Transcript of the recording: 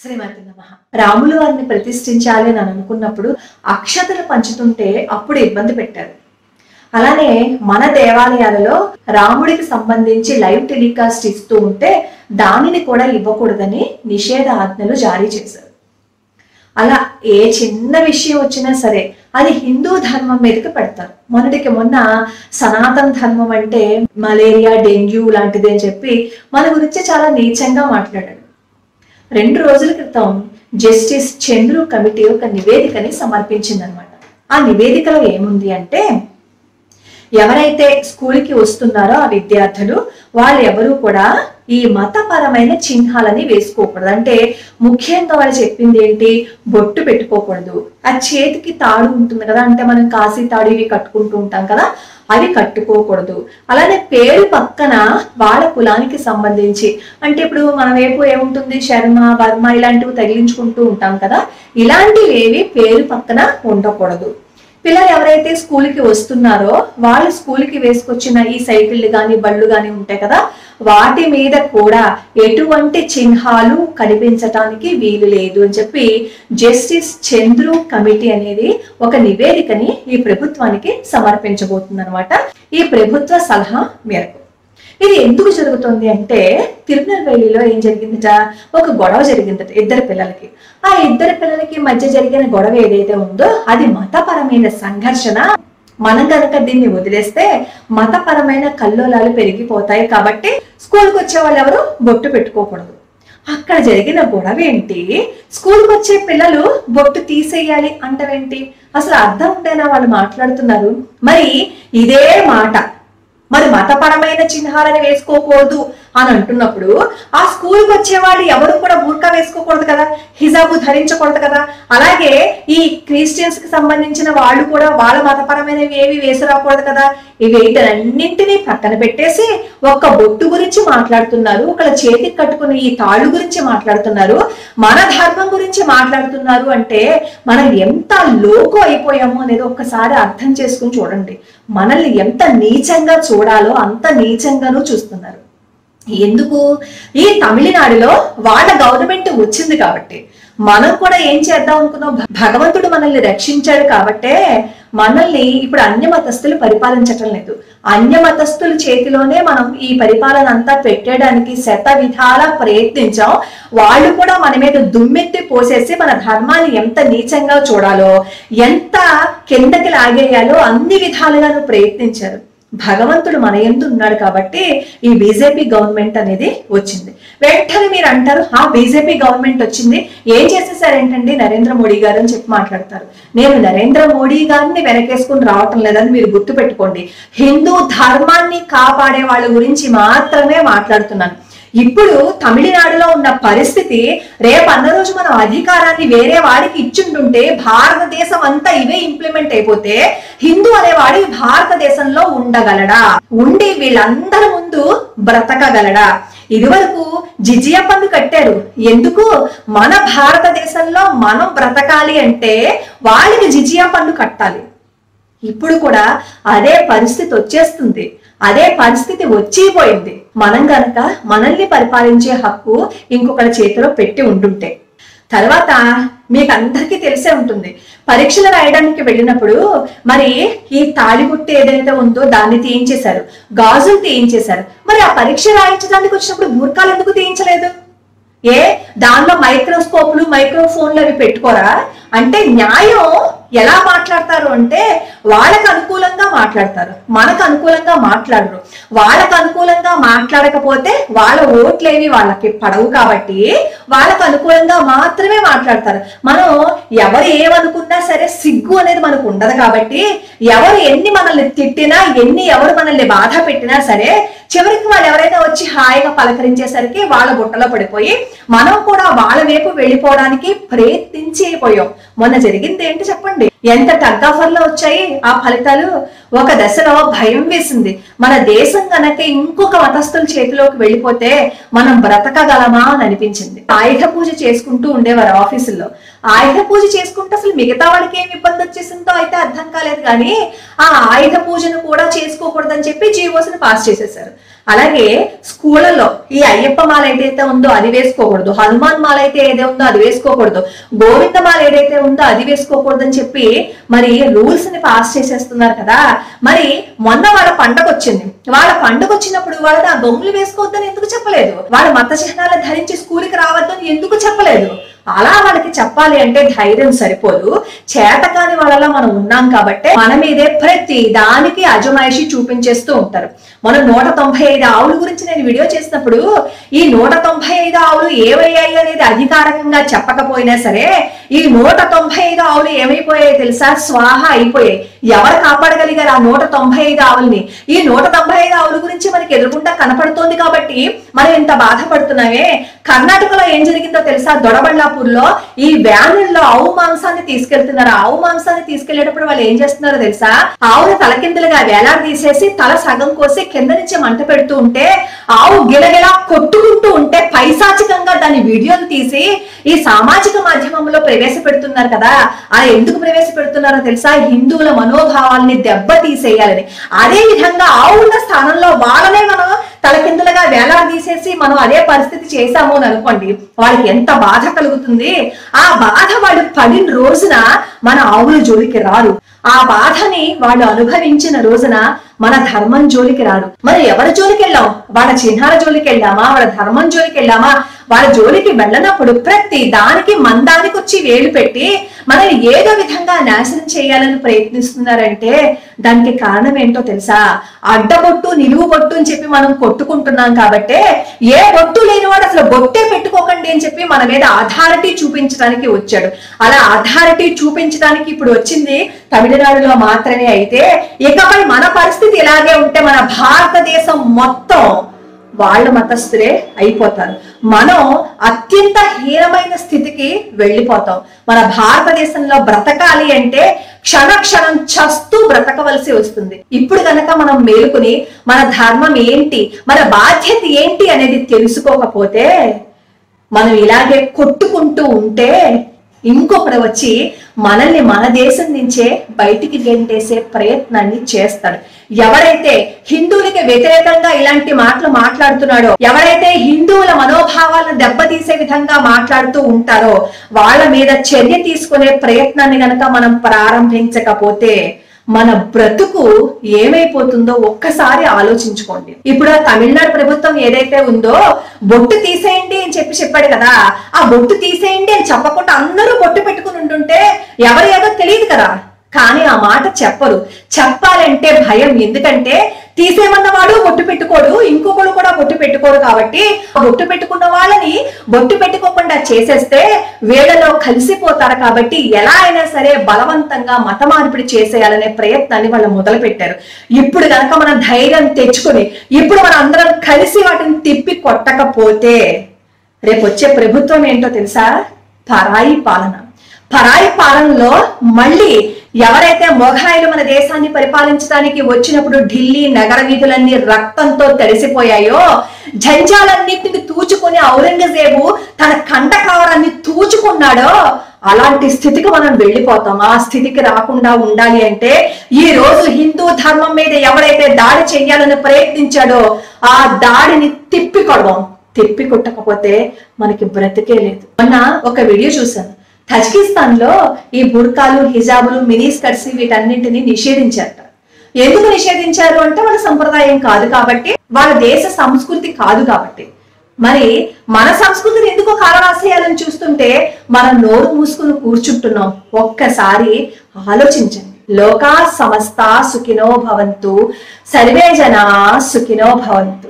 శ్రీమతి నమః. రాములు వారిని ప్రతిష్ఠించాలి అని అనుకున్నప్పుడు అక్షతలు పంచుతుంటే అప్పుడు ఇబ్బంది పెట్టారు. అలానే మన దేవాలయాలలో రాముడికి సంబంధించి లైవ్ టెలికాస్ట్ ఇస్తూ ఉంటే దానిని కూడా ఇవ్వకూడదని నిషేధ ఆజ్ఞలు జారీ చేశారు. అలా ఏ చిన్న విషయం వచ్చినా సరే అది హిందూ ధర్మం మీదకి పెడతారు. మొన్నటికి మొన్న సనాతన ధర్మం అంటే మలేరియా, డెంగ్యూ లాంటిది అని చెప్పి మన గురించి చాలా నీచంగా మాట్లాడాడు. 2 రోజుల క్రితం జస్టిస్ చంద్రు కమిటీ ఒక నివేదికని సమర్పించిందనమాట. ఆ నివేదికలో ఏముంది అంటే, ఎవరైతే స్కూల్కి వస్తున్నారో ఆ విద్యార్థులు వాళ్ళు ఎవరు కూడా ఈ మతపరమైన చిహ్నాలని వేసుకోకూడదు. అంటే ముఖ్యంగా వాళ్ళు చెప్పింది ఏంటి, బొట్టు పెట్టుకోకూడదు, ఆ చేతికి తాడు ఉంటుంది కదా, అంటే మనం కాశీ తాడు ఇవి కట్టుకుంటూ ఉంటాం కదా, అవి కట్టుకోకూడదు. అలానే పేరు పక్కన వాళ్ళ కులానికి సంబంధించి, అంటే ఇప్పుడు మన వైపు ఏముంటుంది, శర్మ, వర్మ ఇలాంటివి తగిలించుకుంటూ ఉంటాం కదా, ఇలాంటివి ఏవి పేరు పక్కన ఉండకూడదు. పిల్లలు ఎవరైతే స్కూల్కి వస్తున్నారో వాళ్ళు స్కూల్కి వేసుకొచ్చిన ఈ సైకిళ్ళు కానీ బళ్ళు కానీ ఉంటాయి కదా, వాటి మీద కూడా ఎటువంటి చిహ్నాలు కనిపించటానికి వీలు లేదు అని చెప్పి జస్టిస్ చంద్రు కమిటీ అనేది ఒక నివేదికని ఈ ప్రభుత్వానికి సమర్పించబోతుంది అనమాట. ఈ ప్రభుత్వ సలహా మేరకు ఇది ఎందుకు జరుగుతుంది అంటే, తిరునెల్వేలిలో ఏం జరిగిందట, ఒక గొడవ జరిగిందట 2 పిల్లలకి. ఆ 2 పిల్లలకి మధ్య జరిగిన గొడవ ఏదైతే ఉందో అది మతపరమైన సంఘర్షణ. మనం కనుక దీన్ని వదిలేస్తే మతపరమైన కల్లోలాలు పెరిగిపోతాయి. కాబట్టి స్కూల్కి వచ్చే వాళ్ళు ఎవరు బొట్టు పెట్టుకోకూడదు. అక్కడ జరిగిన గొడవ ఏంటి, స్కూల్కి వచ్చే పిల్లలు బొట్టు తీసేయాలి అంటవేంటి, అసలు అర్థం ఉంటేనా వాళ్ళు మాట్లాడుతున్నారు. మరి ఇదే మాట మరి మతపరమైన చిహ్నాలని వేసుకోకూడదు అని అంటున్నప్పుడు ఆ స్కూల్కి వచ్చేవాళ్ళు ఎవరు కూడా బూర్కా వేసుకోకూడదు కదా, హిజాబు ధరించకూడదు కదా, అలాగే ఈ క్రిస్టియన్స్ కి సంబంధించిన వాళ్ళు కూడా వాళ్ళ మతపరమైనవి ఏవి వేసురాకూడదు కదా. వీటన్నింటినీ పక్కన పెట్టేసి ఒక్క బొట్టు గురించి మాట్లాడుతున్నారు, ఒకళ్ళ చేతికి కట్టుకుని ఈ తాళ్ళు గురించి మాట్లాడుతున్నారు, మన ధర్మం గురించి మాట్లాడుతున్నారు. అంటే మనం ఎంత లోకో అయిపోయామో అనేది ఒక్కసారి అర్థం చేసుకుని చూడండి. మనల్ని ఎంత నీచంగా చూడాలో అంత నీచంగానూ చూస్తున్నారు. ఎందుకు, ఈ తమిళనాడులో వాళ్ళ గవర్నమెంట్ వచ్చింది కాబట్టి మనం కూడా ఏం చేద్దాం అనుకున్నాం, భగవంతుడు మనల్ని రక్షించాడు కాబట్టే మనల్ని ఇప్పుడు అన్యమతస్థులు పరిపాలించటం లేదు. అన్యమతస్థుల చేతిలోనే మనం ఈ పరిపాలన అంతా పెట్టడానికి శత విధాలా ప్రయత్నించాం. వాళ్ళు కూడా మన మీద దుమ్మెత్తి పోసేసి మన ధర్మాన్ని ఎంత నీచంగా చూడాలో, ఎంత కిందకి లాగేయాలో అన్ని విధాలుగాను ప్రయత్నించారు. భగవంతుడు మన యందు ఉన్నాడు కాబట్టి ఈ బీజేపీ గవర్నమెంట్ అనేది వచ్చింది. వెంటనే మీరు అంటారు, ఆ బీజేపీ గవర్నమెంట్ వచ్చింది ఏం చేసేసారేంటండి నరేంద్ర మోడీ గారు అని చెప్పి మాట్లాడతారు. నేను నరేంద్ర మోడీ గారిని వెనకేసుకుని రావటం లేదని మీరు గుర్తు పెట్టుకోండి. హిందూ ధర్మాన్ని కాపాడే వాళ్ళ గురించి మాత్రమే మాట్లాడుతున్నాను. ఇప్పుడు తమిళనాడులో ఉన్న పరిస్థితి, రేపు అన్న రోజు మనం అధికారాన్ని వేరే వాడికి ఇచ్చిండుంటే భారతదేశం అంతా ఇవే ఇంప్లిమెంట్ అయిపోతే హిందూ అనేవాడు భారతదేశంలో ఉండగలడా, ఉండి వీళ్ళందరి ముందు బ్రతకగలడా? ఇదివరకు జిజియా పన్ను కట్టారు. ఎందుకు, మన భారతదేశంలో మనం బ్రతకాలి అంటే వాళ్ళకి జిజియా పన్ను కట్టాలి. ఇప్పుడు కూడా అదే పరిస్థితి వచ్చేస్తుంది, అదే పరిస్థితి వచ్చిపోయింది. మనం గనక మనల్ని పరిపాలించే హక్కు ఇంకొకరి చేతిలో పెట్టి ఉంటుంటే. తర్వాత మీకు అందరికీ తెలిసే ఉంటుంది, పరీక్షలు రాయడానికి వెళ్ళినప్పుడు మరి ఈ తాళిబుట్టు ఏదైతే ఉందో దాన్ని తీయించేశారు, గాజులు తీయించేశారు. మరి ఆ పరీక్ష రాయించడానికి వచ్చినప్పుడు బూర్కాలు ఎందుకు తీయించలేదు? దానిలో మైక్రోస్కోప్లు, మైక్రోఫోన్లు అవి పెట్టుకోరా? అంటే న్యాయం ఎలా మాట్లాడతారు అంటే వాళ్ళకు అనుకూలంగా మాట్లాడతారు, మనకు అనుకూలంగా మాట్లాడరు. వాళ్ళకు అనుకూలంగా మాట్లాడకపోతే వాళ్ళ ఓట్లేవి వాళ్ళకి పడవు కాబట్టి వాళ్ళకు అనుకూలంగా మాత్రమే మాట్లాడతారు. మనం ఎవరు ఏమనుకున్నా సరే సిగ్గు అనేది మనకు ఉండదు కాబట్టి ఎవరు ఎన్ని మనల్ని తిట్టినా, ఎవరు మనల్ని బాధ పెట్టినా సరే చివరికి వాళ్ళు ఎవరైనా వచ్చి హాయిగా పలకరించేసరికి వాళ్ళ బుట్టలో పడిపోయి మనం కూడా వాళ్ళ వైపు వెళ్ళిపోవడానికి ప్రయత్నించిపోయాం. మొన్న జరిగింది ఏంటి చెప్పండి, ఎంత టగ్ ఆఫర్ లో వచ్చాయి ఆ ఫలితాలు. ఒక దశలో భయం వేసింది, మన దేశం గనక ఇంకొక మతస్థుల చేతిలోకి వెళ్ళిపోతే మనం బ్రతకగలమా అని అనిపించింది. ఆయుధ పూజ చేసుకుంటూ ఉండేవారు ఆఫీసుల్లో. ఆయుధ పూజ చేసుకుంటే అసలు మిగతా వాళ్ళకి ఏమి ఇబ్బంది వచ్చేసిందో అయితే అర్థం కాలేదు, కానీ ఆ ఆయుధ పూజను కూడా చేసుకోకూడదని చెప్పి జీవోస్ని పాస్ చేసేసారు. అలాగే స్కూళ్ళలో ఈ అయ్యప్ప మాల ఏదైతే ఉందో అది వేసుకోకూడదు, హనుమాన్ మాల అయితే ఏదైతే ఉందో అది వేసుకోకూడదు, గోవింద మాల ఏదైతే ఉందో అది వేసుకోకూడదు అని చెప్పి మరి రూల్స్ ని పాస్ చేసేస్తున్నారు కదా. మరి మొన్న వాళ్ళ పండగ వచ్చింది, వాళ్ళ పండుగ వచ్చినప్పుడు వాళ్ళు ఆ గొంగులు వేసుకోవద్దని ఎందుకు చెప్పలేదు? వాళ్ళ మత చిహ్నాలను ధరించి స్కూల్కి రావద్దని ఎందుకు చెప్పలేదు? అలా వాళ్ళకి చెప్పాలి అంటే ధైర్యం సరిపోదు. చేతకాని వాళ్ళలో మనం ఉన్నాం కాబట్టి మన మీదే ప్రతి దానికి అజమాయిషి చూపించేస్తూ ఉంటారు. మనం 195 ఆవుల గురించి నేను వీడియో చేసినప్పుడు ఈ 195 ఆవులు ఏమయ్యాయి అనేది అధికారికంగా చెప్పకపోయినా సరే ఈ 195 ఆవులు ఏమైపోయాయి తెలుసా? స్వాహ అయిపోయాయి. ఎవరు కాపాడగలిగారు ఆ 195 ఆవుల్ని? ఈ 195 ఆవుల గురించి మనకి ఎదురుకుండా కనపడుతోంది కాబట్టి మనం ఎంత బాధపడుతున్నామే. కర్ణాటకలో ఏం జరిగిందో తెలుసా? దొడబళ్ళాపూర్ లో ఈ వ్యానుల్లో ఆవు మాంసాన్ని తీసుకెళ్తున్నారు. ఆవు మాంసాన్ని తీసుకెళ్లేటప్పుడు వాళ్ళు ఏం చేస్తున్నారో తెలుసా? ఆవును తలకిందులుగా వేలాడదీసేసి తల సగం కోసి కింద నుంచి మంట పెడుతూ ఉంటే ఆవు గిలగిలా కొట్టుకుంటూ ఉంటే పైశాచికంగా దాని వీడియోలు తీసి ఈ సామాజిక మాధ్యమంలో ప్రవేశపెడుతున్నారు కదా. అలా ఎందుకు ప్రవేశపెడుతున్నారో తెలుసా? హిందువుల మనోభావాల్ని దెబ్బ తీసేయాలని. అదే విధంగా ఆవు ఉన్న స్థానంలో వాళ్ళనే మనం తలకిందులుగా వేలాడదీసేసి మనం అదే పరిస్థితి చేశాము అని అనుకోండి, వాళ్ళకి ఎంత బాధ కలుగుతుంది. ఆ బాధ వాళ్ళు పడిన రోజున మన ఆవుల జోలికి రారు. ఆ బాధని వాళ్ళు అనుభవించిన రోజున మన ధర్మం జోలికి రాడు. మరి ఎవరి జోలికి వెళ్ళాం? వాళ్ళ చిహ్నాల జోలికి వెళ్ళామా? వాళ్ళ ధర్మం జోలికి వెళ్ళామా? వాళ్ళ జోలికి వెళ్ళినప్పుడు ప్రతి దానికి మందానికి వచ్చి వేలు పెట్టి మనల్ని ఏదో విధంగా నాశనం చేయాలని ప్రయత్నిస్తున్నారంటే దానికి కారణం ఏంటో తెలుసా? అడ్డబొట్టు నిలువు బొట్టు అని చెప్పి మనం కొట్టుకుంటున్నాం కాబట్టి ఏ బొట్టు లేనివాడు అసలు బొట్టే పెట్టుకోకండి అని చెప్పి మన మీద అథారిటీ చూపించడానికి వచ్చాడు. అలా అథారిటీ చూపించడానికి ఇప్పుడు వచ్చింది తమిళనాడులో మాత్రమే. అయితే ఇకపై మన పరిస్థితి ఇలాగే ఉంటే మన భారతదేశం మొత్తం వాళ్ళ మతస్థులే అయిపోతారు. మనం అత్యంత హీనమైన స్థితికి వెళ్ళిపోతాం. మన భారతదేశంలో బ్రతకాలి అంటే క్షణ క్షణం చస్తూ బ్రతకవలసి వస్తుంది. ఇప్పుడు గనక మనం మేలుకుని మన ధర్మం ఏంటి, మన బాధ్యత ఏంటి అనేది తెలుసుకోకపోతే మనం ఇలాగే కొట్టుకుంటూ ఉంటే ఇంకొకడు వచ్చి మనల్ని మన దేశం నుంచే బయటికి గెంటేసే ప్రయత్నాన్ని చేస్తాడు. ఎవరైతే హిందువులకి వ్యతిరేకంగా ఇలాంటి మాటలు మాట్లాడుతున్నాడో, ఎవరైతే హిందువుల మనోభావాలను దెబ్బతీసే విధంగా మాట్లాడుతూ ఉంటారో వాళ్ళ మీద చర్య తీసుకునే ప్రయత్నాన్ని గనక మనం ప్రారంభించకపోతే మన బ్రతుకు ఏమైపోతుందో ఒక్కసారి ఆలోచించుకోండి. ఇప్పుడు ఆ తమిళనాడు ప్రభుత్వం ఏదైతే ఉందో బొట్టు తీసేయండి అని చెప్పాడు కదా, ఆ బొట్టు తీసేయండి అని చెప్పకుండా అందరూ బొట్టు పెట్టుకుని ఉంటుంటే ఎవరు ఏదో తెలియదు కదా. కానీ ఆ మాట చెప్పరు. చెప్పాలంటే భయం. ఎందుకంటే తీసేమన్నవాడు బొట్టు పెట్టుకోడు, ఇంకొకడు కూడా బొట్టు పెట్టుకోడు. కాబట్టి బొట్టు పెట్టుకున్న వాళ్ళని బొట్టు పెట్టుకోకుండా చేసేస్తే వీళ్ళలో కలిసిపోతారు. కాబట్టి ఎలా అయినా సరే బలవంతంగా మత మార్పిడి చేసేయాలనే ప్రయత్నాన్ని వాళ్ళు మొదలు పెట్టారు. ఇప్పుడు కనుక మనం ధైర్యం తెచ్చుకుని ఇప్పుడు మనం అందరం కలిసి వాటిని తిప్పి కొట్టకపోతే రేపు వచ్చే ప్రభుత్వం ఏంటో తెలుసా? పరాయి పాలన. పరాయి పాలనలో మళ్ళీ ఎవరైతే మొఘలాయులు మన దేశాన్ని పరిపాలించడానికి వచ్చినప్పుడు ఢిల్లీ నగర వీధులన్నీ రక్తంతో తడిసిపోయాయో, జంజాలన్నింటిని తూచుకుని ఔరంగజేబు తన కంటకావరాన్ని తూచుకున్నాడో అలాంటి స్థితికి మనం వెళ్ళిపోతాం. ఆ స్థితికి రాకుండా ఉండాలి అంటే ఈ రోజు హిందూ ధర్మం మీద ఎవరైతే దాడి చెయ్యాలని ప్రయత్నించాడో ఆ దాడిని తిప్పి కొట్టకపోతే మనకి బ్రతికే లేదు. మొన్న ఒక వీడియో చూశాను. తజికిస్తాన్ లో ఈ బుర్కాలు, హిజాబులు, మినీ స్కర్ట్స్ వీటన్నింటినీ నిషేధించారట. ఎందుకు నిషేధించారు అంటే వాళ్ళ సంప్రదాయం కాదు కాబట్టి, వాళ్ళ దేశ సంస్కృతి కాదు కాబట్టి. మరి మన సంస్కృతిని ఎందుకో కాలరాసేయాలని చూస్తుంటే మనం నోరు మూసుకుని కూర్చుంటున్నాం. ఒక్కసారి ఆలోచించండి. లోకా సమస్త సుఖినో భవంతు, సర్వే జనా సుఖినో భవంతు.